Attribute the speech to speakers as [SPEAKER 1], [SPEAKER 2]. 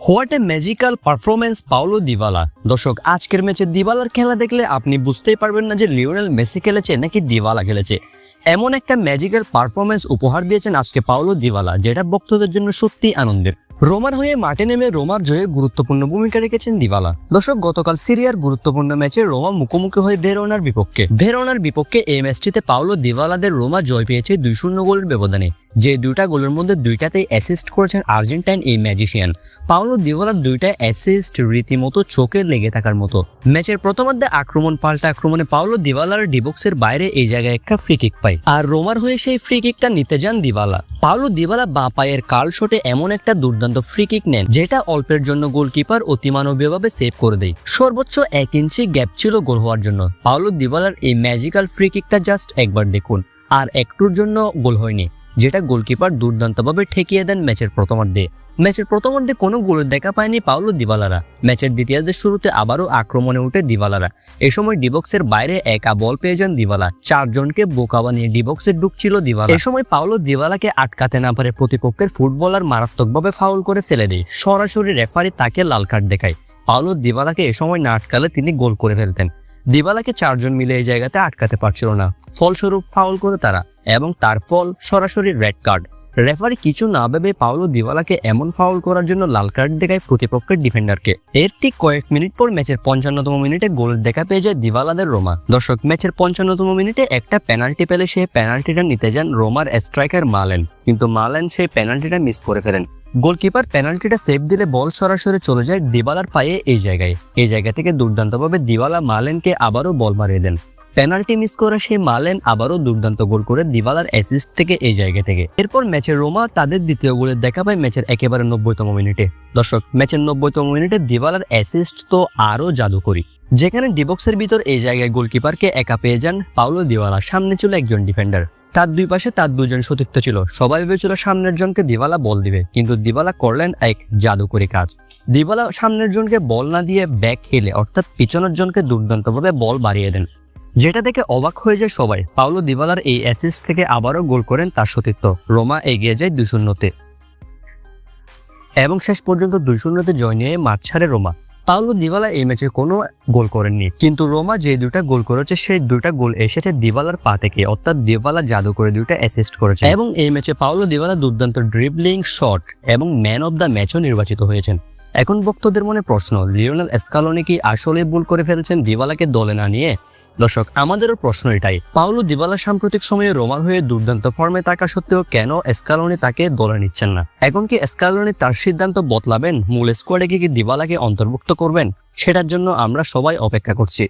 [SPEAKER 1] What a magical performance Paulo Dybala. দর্শক, আজকের ম্যাচে দিবালার খেলা দেখলে আপনি বুঝতেই পারবেন না যে লিওনেল মেসি খেলেছে নাকি দিবালা খেলেছে। এমন একটা ম্যাজিক্যাল পারফরমেন্স উপহার দিয়েছেন আজকে পাওলো দিবালা, যেটা ভক্তদের জন্য সত্যি আনন্দের। রোমার হয়ে মাঠে নেমে রোমার জয়ে গুরুত্বপূর্ণ ভূমিকা রেখেছেন দিবালা। দর্শক, গতকাল সিরিয়ার গুরুত্বপূর্ণ ম্যাচে রোমা মুখোমুখি হয়ে ভেরোনার বিপক্ষে এই ম্যাচটিতে পাওলো দিবালাদের রোমা জয় পেয়েছে 2-0 গোলের ব্যবধানে। যে দুইটা গোলের মধ্যে দুইটাতেই অ্যাসিস্ট করেছেন আর্জেন্টাইন এই ম্যাজিশিয়ান। পাওলো দিবালার দুইটা অ্যাসিস্ট রীতিমতো চোখে লেগে থাকার মতো। ম্যাচের প্রথমার্ধে আক্রমণ পাল্টা আক্রমণে পাওলো দিবালার ডিবক্সের বাইরে এই জায়গায় একটা ফ্রি কিক পায়, আর রোমার হয়ে সেই ফ্রি কিকটা নিতে যান দিবালা। পাওলো দিবালা বাঁ পায়ের কার্ল শটে এমন একটা দুর্দান্ত ফ্রি কিক নেন যেটা অল্পের জন্য গোলকিপার অতিমানবীয়ভাবে সেভ করে দেয়। সর্বোচ্চ 1 ইঞ্চি গ্যাপ ছিল গোল হওয়ার জন্য। পাওলো দিবালার এই ম্যাজিক্যাল ফ্রি কিকটা জাস্ট একবার দেখুন, আর একটুর জন্য গোল হয়নি, যেটা গোলকিপার দুর্দান্তভাবে ঠেকিয়ে দেন ম্যাচের প্রথমার্ধে কোনো গোলের দেখা পায়নি পাওলো দিবালারা। ম্যাচের দ্বিতীয়ার্ধের শুরুতে আবারও আক্রমণে উঠে দিবালারা। এ সময় ডিবক্সের বাইরে একা বল পেয়ে যান দিবালা। 4 জনকে বোকা বানিয়ে ডিবক্সে ঢুকছিল দিবালা। এ সময় পাওলো দিবালাকে আটকাতে না পারে প্রতিপক্ষের ফুটবলার মারাত্মকভাবে ফাউল করে ফেলে দেয়। সরাসরি রেফারি তাকে লাল কার্ড দেখায়। পাওলো দিবালাকে এ সময় না আটকালে তিনি গোল করে ফেলতেন। দিবালাকে 4 জন মিলে এই জায়গাতে আটকাতে পারছিল না, ফলস্বরূপ ফাউল করে তারা, এবং তার ফল সরাসরি রেড কার্ড। রেফারি কিছু না ভেবে পাওলো দিবালাকে এমন ফাউল করার জন্য লাল কার্ড দেখায় প্রতিপক্ষের ডিফেন্ডারকে। এর ঠিক কয়েক মিনিট পর ম্যাচের 55তম মিনিটে গোলের দেখা পেয়ে যায় দিবালাদের রোমা। দর্শক, ম্যাচের 55তম মিনিটে একটা পেনাল্টি পেলে সেই পেনাল্টিটা নিতে যান রোমার স্ট্রাইকার মালেন, কিন্তু মালেন সেই পেনাল্টিটা মিস করে ফেলেন। গোলকিপার পেনাল্টিটা সেভ দিলে বল সরাসরি চলে যায় দিবালার পায়ে। এই জায়গা থেকে দুর্দান্তভাবে দিবালা মালেনকে আবারও বল মারিয়ে দেন। পেনাল্টি মিস করে সেই মালেন আবারও দুর্দান্ত গোল করে দিবালার অ্যাসিস্ট থেকে এই জায়গা থেকে। এরপর ম্যাচের রোমা তাদের দ্বিতীয় গোলের দেখা পায় ম্যাচের একেবারে 90তম মিনিটে। দর্শক, ম্যাচের 90তম মিনিটে দিবালার অ্যাসিস্ট তো আরও জাদুকরি, যেখানে ডিবক্সের ভিতর এই জায়গায় গোলকিপারকে একা পেয়ে যান পাওলো দিবালা। সামনে ছিল একজন ডিফেন্ডার, তার দুই পাশে তার 2 জন সতীর্থ ছিল। সবাই ভেবেছিল সামনের জনকে দিবালা বল দিবে, কিন্তু দিবালা করলেন এক জাদুকরি কাজ। দিবালা সামনের জনকে বল না দিয়ে ব্যাক হেলে অর্থাৎ পিছনের জনকে দুর্দান্তভাবে বল বাড়িয়ে দেন, যেটা দেখে অবাক হয়ে যায় সবাই। পাওলো দিবালার এই অ্যাসিস্ট থেকে আবারও গোল করেন তার সতীর্থ। রোমা এগিয়ে যায় 2-0 এবং শেষ পর্যন্ত 2-0 জয় নিয়ে মাঠ ছাড়ে রোমা। পাওলো দিবালা এই ম্যাচে কোনো গোল করেননি, কিন্তু রোমা যে 2টা গোল করেছে সেই 2টা গোল এসেছে দিবালার পা থেকে, অর্থাৎ দিবালা জাদু করে 2টা অ্যাসিস্ট করেছে। এবং এই ম্যাচে পাওলো দিবালা দুর্দান্ত ড্রিবলিং, শট এবং ম্যান অফ দ্য ম্যাচও নির্বাচিত হয়েছেন। এখন ভক্তদের মনে প্রশ্ন, লিওনেল স্কালোনি কি আসলে ভুল করে ফেলেছেন দিবালাকে দলে না নিয়ে? দর্শক, আমাদেরও প্রশ্ন এটাই। পাওলো দিবালা সাম্প্রতিক সময়ে রোমার হয়ে দুর্দান্ত ফর্মে থাকা সত্ত্বেও কেন স্কালোনি তাকে দলে নিচ্ছেন না? এখন কি স্কালোনি তার সিদ্ধান্ত বদলাবেন? মূল স্কোয়াডে কি দিবালাকে অন্তর্ভুক্ত করবেন? সেটার জন্য আমরা সবাই অপেক্ষা করছি।